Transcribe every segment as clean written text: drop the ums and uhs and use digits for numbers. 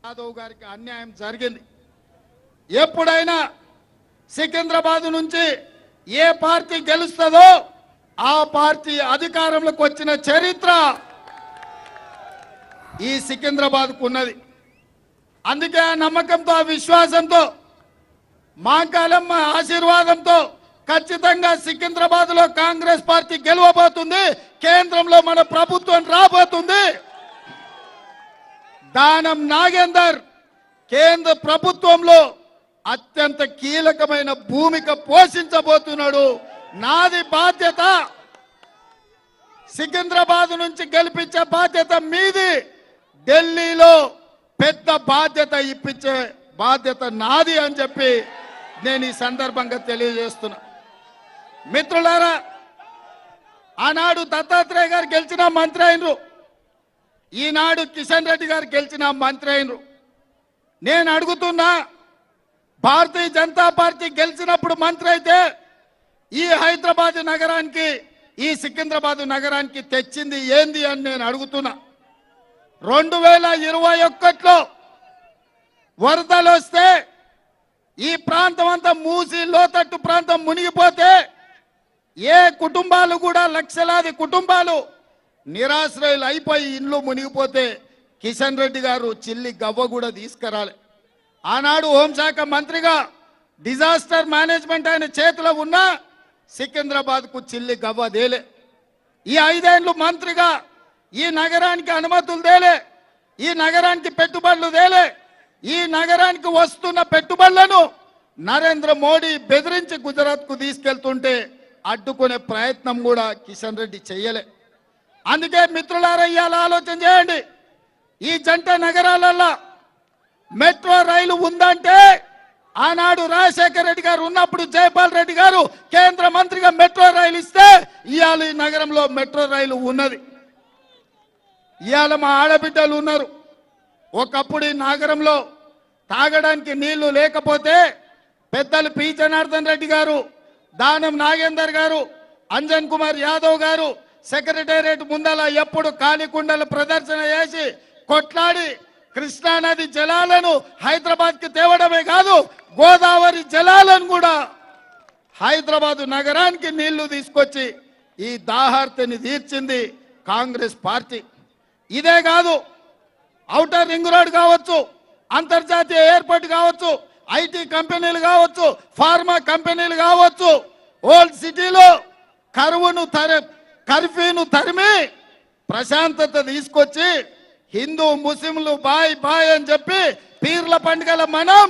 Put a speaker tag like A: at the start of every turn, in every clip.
A: యాదవ్ గారికి అన్యాయం జరిగింది. ఎప్పుడైనా సికింద్రాబాద్ నుంచి ఏ పార్టీ గెలుస్తుందో ఆ పార్టీ అధికారంలోకి వచ్చిన చరిత్ర ఈ సికింద్రాబాద్కు ఉన్నది. అందుకే ఆ నమ్మకంతో ఆ విశ్వాసంతో మాంకాలమ్మ ఆశీర్వాదంతో ఖచ్చితంగా సికింద్రాబాద్లో కాంగ్రెస్ పార్టీ గెలవబోతుంది. కేంద్రంలో మన ప్రభుత్వం రాబోతుంది. దానం నాగేందర్ కేంద్ర ప్రభుత్వంలో అత్యంత కీలకమైన భూమిక పోషించబోతున్నాడు. నాది బాధ్యత, సికింద్రాబాద్ నుంచి గెలిపించే బాధ్యత మీది. ఢిల్లీలో పెద్ద బాధ్యత ఇప్పించే బాధ్యత నాది అని చెప్పి నేను ఈ సందర్భంగా తెలియజేస్తున్నా. మిత్రులారా, ఆనాడు దత్తాత్రేయ గారు గెలిచిన మంత్రి అయినరు, ఈనాడు కిషన్ రెడ్డి గారు గెలిచిన మంత్రి అయినరు. నేను అడుగుతున్నా, భారతీయ జనతా పార్టీ గెలిచినప్పుడు మంత్రి అయితే ఈ హైదరాబాద్ నగరానికి ఈ సికింద్రాబాద్ నగరానికి తెచ్చింది ఏంది అని నేను అడుగుతున్నా. 2021లో వరదలు వస్తే ఈ ప్రాంతం అంతా మూసి లోతట్టు ప్రాంతం మునిగిపోతే ఏ కుటుంబాలు కూడా లక్షలాది కుటుంబాలు నిరాశ్రయులు అయిపోయి ఇండ్లు మునిగిపోతే కిషన్ రెడ్డి గారు చిల్లి గవ్వ కూడా తీసుకురాలి. ఆనాడు హోంశాఖ మంత్రిగా డిజాస్టర్ మేనేజ్మెంట్ ఆయన చేతిలో ఉన్న సికింద్రాబాద్కు చిల్లి గవ్వ దేలే. ఈ 5 ఏళ్ళు మంత్రిగా ఈ నగరానికి అనుమతులు దేలే, ఈ నగరానికి పెట్టుబడులు దేలే. ఈ నగరానికి వస్తున్న పెట్టుబడులను నరేంద్ర మోడీ బెదిరించి గుజరాత్కు తీసుకెళ్తుంటే అడ్డుకునే ప్రయత్నం కూడా కిషన్ రెడ్డి చెయ్యలే. అందుకే మిత్రులారా, ఇవాళ ఆలోచన చేయండి. ఈ జంట నగరాలలో మెట్రో రైలు ఉందంటే ఆనాడు రాజశేఖర రెడ్డి గారు ఉన్నప్పుడు జైపాల్ రెడ్డి గారు కేంద్ర మంత్రిగా మెట్రో రైలు ఇస్తే ఇవాళ ఈ నగరంలో మెట్రో రైలు ఉన్నది. ఇవాళ మా ఆడబిడ్డలు ఉన్నారు. ఒకప్పుడు ఈ నగరంలో తాగడానికి నీళ్లు లేకపోతే పెద్దలు పి జనార్దన్ రెడ్డి గారు, దానం నాగేందర్ గారు, అంజన్ కుమార్ యాదవ్ గారు సెక్రటేరియట్ ముందల ఎప్పుడు కాలికుండల ప్రదర్శన చేసి కొట్లాడి కృష్ణానది జలాలను హైదరాబాద్కి తేవడమే కాదు, గోదావరి జలాలను కూడా హైదరాబాద్ నగరానికి నీళ్లు తీసుకొచ్చి ఈ దాహార్తిని తీర్చింది కాంగ్రెస్ పార్టీ. ఇదే కాదు, ఔటర్ రింగ్ రోడ్ కావచ్చు, అంతర్జాతీయ ఎయిర్పోర్ట్ కావచ్చు, ఐటీ కంపెనీలు కావచ్చు, ఫార్మా కంపెనీలు కావచ్చు, ఓల్డ్ సిటీలో కర్ఫ్యూను తరిమి ప్రశాంతత తీసుకొచ్చి హిందూ ముస్లింలు బాయ్ బాయ్ అని చెప్పి పీర్ల పండుగల మనం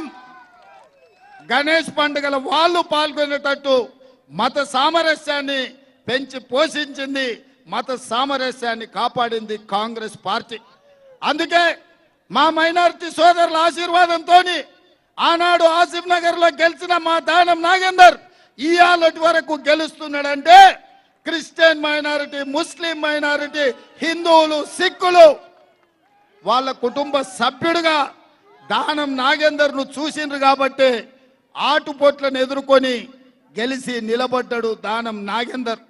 A: గణేష్ పండుగల వాళ్ళు పాల్గొనేటట్టు మత సామరస్యాన్ని పెంచి పోషించింది, మత సామరస్యాన్ని కాపాడింది కాంగ్రెస్ పార్టీ. అందుకే మా మైనారిటీ సోదరుల ఆశీర్వాదంతో ఆనాడు ఆసిఫ్ నగర్ లో గెలిచిన మా దానం నాగేందర్ ఇయాలటి వరకు గెలుస్తున్నాడంటే క్రిస్టియన్ మైనారిటీ, ముస్లిం మైనారిటీ, హిందువులు, సిక్కులు వాళ్ళ కుటుంబ సభ్యుడిగా దానం నాగేందర్ను చూసిండ్రు కాబట్టి ఆటుపోట్లను ఎదుర్కొని గెలిచి నిలబడ్డాడు దానం నాగేందర్.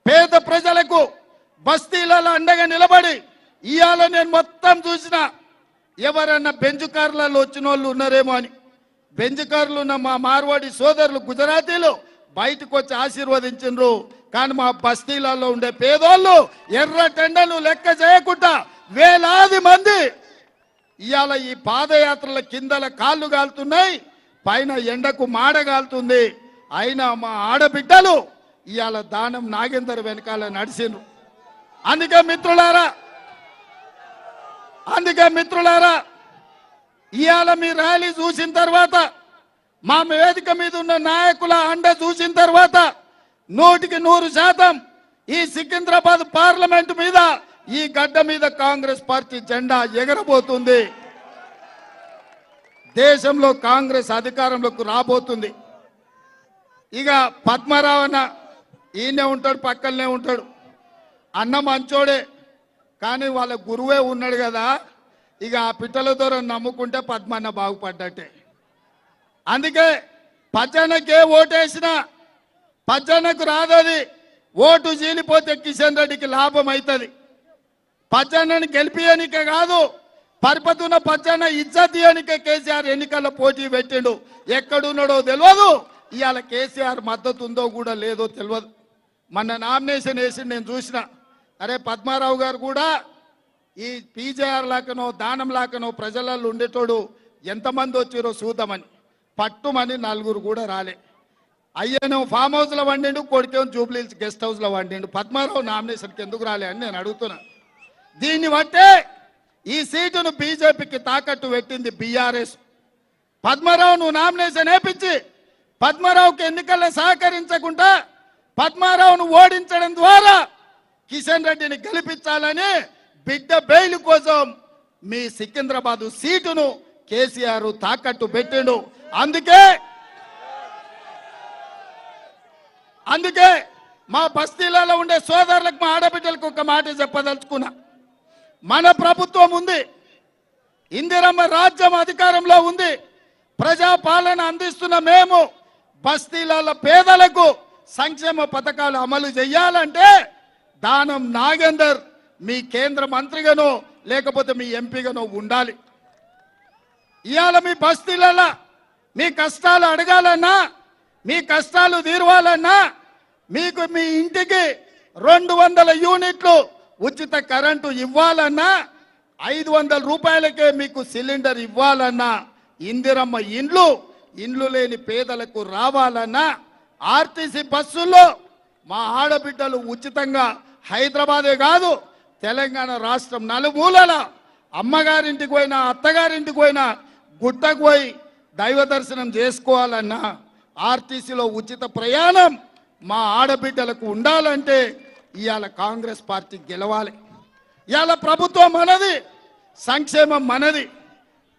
A: పేద ప్రజలకు బస్తీలలో అండగా నిలబడి ఇవాళ నేను మొత్తం చూసిన ఎవరన్నా బెంచ్ కార్లలో వచ్చిన వాళ్ళు ఉన్నారేమో అని. బెంచ్ కార్లు ఉన్న మా మార్వాడి సోదరులు గుజరాతీలు బయటకు వచ్చి ఆశీర్వదించిండ్రు. కానీ మా బస్తీలలో ఉండే పేదోళ్ళు ఎర్ర టెండను లెక్క చేయకుండా వేలాది మంది ఇవాళ ఈ పాదయాత్రల కిందల కాళ్ళు కాలుతున్నాయి, పైన ఎండకు మాడ కాలుతుంది. అయినా మా ఆడబిడ్డలు ఇవాళ దానం నాగేందర్ వెనకాల నడిచిండ్రు. అందుకే మిత్రులారా ఇవాళ మీ ర్యాలీ చూసిన తర్వాత, మా వేదిక మీద ఉన్న నాయకుల అండ చూసిన తర్వాత 100% ఈ సికింద్రాబాద్ పార్లమెంట్ మీద, ఈ గడ్డ మీద కాంగ్రెస్ పార్టీ జెండా ఎగరబోతుంది. దేశంలో కాంగ్రెస్ అధికారంలోకి రాబోతుంది. ఇక పద్మరావణ ఈయనే ఉంటాడు, పక్కనే ఉంటాడు. అన్న మంచోడే, కానీ వాళ్ళ గురువే ఉన్నాడు కదా. ఇక ఆ పిట్టల ద్వారా నమ్ముకుంటే పద్మన్న బాగుపడ్డట్టే. అందుకే పచ్చనకే ఓటేసినా పచ్చనకు రాదది. ఓటు చీలిపోతే కిషన్ రెడ్డికి లాభం అవుతుంది. పచ్చన్నని గెలిపియనికే కాదు, పరిపతున్న పచ్చన ఇజ్జత్ ఇయ్యనికే కేసీఆర్ ఎన్నికల్లో పోటీ పెట్టిండు. ఎక్కడున్నాడో తెలియదు. ఇవాళ కేసీఆర్ మద్దతు ఉందో కూడా లేదో తెలియదు. మొన్న నామినేషన్ వేసి నేను చూసిన, అరే పద్మారావు గారు కూడా ఈ పీజేఆర్ లాకనో దానం లాకనో ప్రజలలో ఉండేటోడు ఎంతమంది వచ్చిరో చూద్దామని పట్టుమని నలుగురు కూడా రాలే. అయ్యేనో ఫామ్ హౌస్లో వండిండు, కొడుకేమో జూబ్లీహిల్స్ గెస్ట్ హౌస్లో వండిండు. పద్మారావు నామినేషన్కి ఎందుకు రాలే అని నేను అడుగుతున్నా. దీన్ని బట్టే ఈ సీటును బీజేపీకి తాకట్టు పెట్టింది బీఆర్ఎస్. పద్మారావు నువ్వు నామినేషన్ వేపించి పద్మారావుకి ఎన్నికల్లో సహకరించకుండా పద్మారావును ఓడించడం ద్వారా కిషన్ రెడ్డిని గెలిపించాలని బిడ్డ బెయిల్ కోసం మీ సికింద్రాబాద్ సీటును కేసీఆర్ తాకట్టు పెట్టిండు. అందుకే మా బస్తీలలో ఉండే సోదరులకు, మా ఆడబిడ్డలకు ఒక మాట చెప్పదలుచుకున్నా. మన ప్రభుత్వం ఉంది, ఇందిరమ్మ రాజ్యం అధికారంలో ఉంది, ప్రజాపాలన అందిస్తున్న మేము బస్తీలలో పేదలకు సంక్షేమ పథకాలు అమలు చేయాలంటే దానం నాగేందర్ మీ కేంద్ర మంత్రిగానో లేకపోతే మీ ఎంపీగానో ఉండాలి. ఇవాళ మీ బస్తీలలో మీ కష్టాలు అడగాలన్నా, మీ కష్టాలు తీరవాలన్నా, మీకు మీ ఇంటికి 200 యూనిట్లు ఉచిత కరెంటు ఇవ్వాలన్నా, 500 రూపాయలకే మీకు సిలిండర్ ఇవ్వాలన్నా, ఇందిరమ్మ ఇండ్లు లేని పేదలకు రావాలన్నా, ఆర్టీసీ బస్సుల్లో మా ఆడబిడ్డలు ఉచితంగా హైదరాబాదే కాదు తెలంగాణ రాష్ట్రం నలుమూలల అమ్మగారింటికి పోయినా అత్తగారింటికి పోయినా గుట్టకు పోయి దైవ దర్శనం చేసుకోవాలన్నా, ఆర్టీసీలో ఉచిత ప్రయాణం మా ఆడబిడ్డలకు ఉండాలంటే ఇవాళ కాంగ్రెస్ పార్టీ గెలవాలి. ఇవాళ ప్రభుత్వం మనది, సంక్షేమం మనది,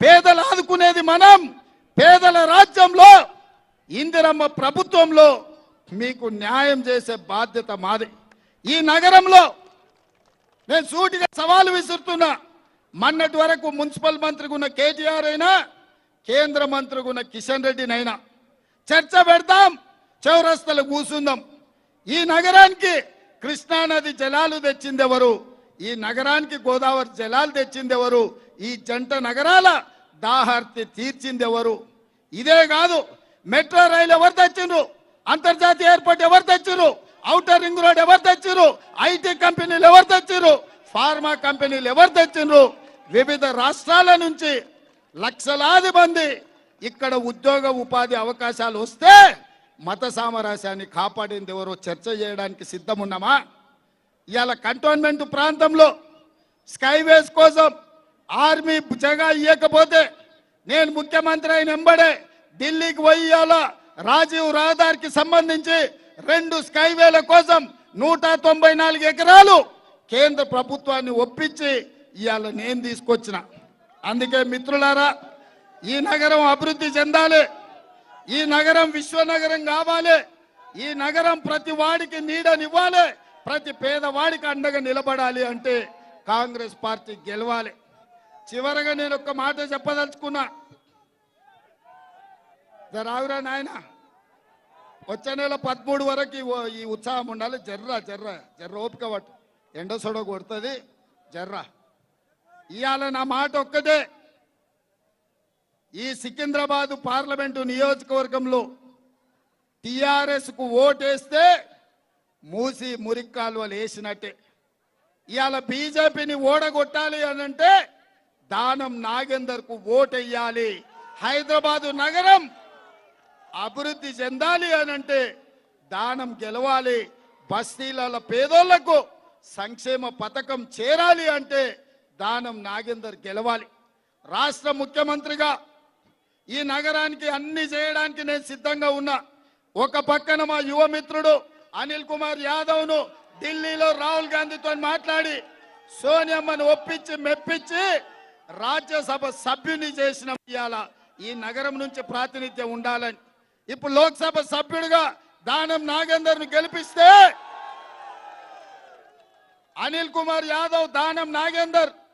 A: పేదలు ఆదుకునేది మనం. పేదల రాజ్యంలో ఇందిరమ్మ ప్రభుత్వంలో మీకు న్యాయం చేసే బాధ్యత మాది. ఈ నగరంలో నేను సూటిగా సవాలు విసురుతున్నా. మొన్నటి వరకు మున్సిపల్ మంత్రిగా ఉన్న కేటీఆర్ అయినా, కేంద్ర మంత్రిగా ఉన్న కిషన్ రెడ్డినైనా చర్చ పెడతాం, చౌరస్తలు కూసుందాం. ఈ నగరానికి కృష్ణానది జలాలు తెచ్చింది ఎవరు? ఈ నగరానికి గోదావరి జలాలు తెచ్చింది ఎవరు? ఈ జంట నగరాల దాహార్తి తీర్చింది ఎవరు? ఇదే కాదు, మెట్రో రైలు ఎవరు తెచ్చిండ్రు? అంతర్జాతీయ ఎయిర్పోర్ట్ ఎవరు తెచ్చిండ్రు? ఔటర్ రింగ్ రోడ్ ఎవరు తెచ్చిండ్రు? ఐటీ కంపెనీలు ఎవరు తెచ్చిండ్రు? ఫార్మా కంపెనీలు ఎవరు తెచ్చిండ్రు? వివిధ రాష్ట్రాల నుంచి లక్షలాది మంది ఇక్కడ ఉద్యోగ ఉపాధి అవకాశాలు వస్తే మత సామరస్యాన్ని కాపాడింది ఎవరో చర్చ చేయడానికి సిద్ధమున్నామా? ఇవాళ కంటోన్మెంట్ ప్రాంతంలో స్కైవేస్ కోసం ఆర్మీ జగా ఇవ్వకపోతే నేను ముఖ్యమంత్రి అయిన వెంబడే ఢిల్లీకి పోయి ఇవాళ రాజీవ్ రహదారికి సంబంధించి 2 స్కైవేల కోసం 194 ఎకరాలు కేంద్ర ప్రభుత్వాన్ని ఒప్పించి ఇవాళ నేను తీసుకొచ్చిన. అందుకే మిత్రులారా, ఈ నగరం అభివృద్ధి చెందాలి, ఈ నగరం విశ్వనగరం కావాలి, ఈ నగరం ప్రతి వాడికి నీడనివ్వాలి, ప్రతి పేదవాడికి అండగా నిలబడాలి అంటే కాంగ్రెస్ పార్టీ గెలవాలి. చివరగా నేను ఒక మాట చెప్పదలుచుకున్నా. రావురా నాయన, వచ్చే నెల 13 వరకు ఈ ఉత్సాహం ఉండాలి. జర్ర ఓపిక పట్టు, ఎండ సొడ కొడుతుంది జర్ర. ఇవాళ నా మాట ఒక్కటే, ఈ సికింద్రాబాద్ పార్లమెంటు నియోజకవర్గంలో టిఆర్ఎస్ కు ఓటేస్తే మూసి మురిక్కాలువలు వేసినట్టే. ఇవాళ బీజేపీని ఓడగొట్టాలి అనంటే దానం నాగేందర్ కు ఓటెయ్యాలి. హైదరాబాదు నగరం అభివృద్ధి చెందాలి అనంటే దానం గెలవాలి. బస్తీల పేదోళ్లకు సంక్షేమ పథకం చేరాలి అంటే దానం నాగేందర్ గెలవాలి. రాష్ట్ర ముఖ్యమంత్రిగా ఈ నగరానికి అన్ని చేయడానికి నేను సిద్ధంగా ఉన్నా. ఒక పక్కన మా యువ మిత్రుడు అనిల్ కుమార్ యాదవ్ను ఢిల్లీలో రాహుల్ గాంధీతో మాట్లాడి సోనియమ్మను ఒప్పించి మెప్పించి రాజ్యసభ సభ్యుని చేసిన ఇవాళ ఈ నగరం నుంచి ప్రాతినిధ్యం ఉండాలని. ఇప్పుడు లోక్సభ సభ్యుడిగా దానం నాగేందర్ను గెలిపిస్తే అనిల్ కుమార్ యాదవ్, దానం నాగేందర్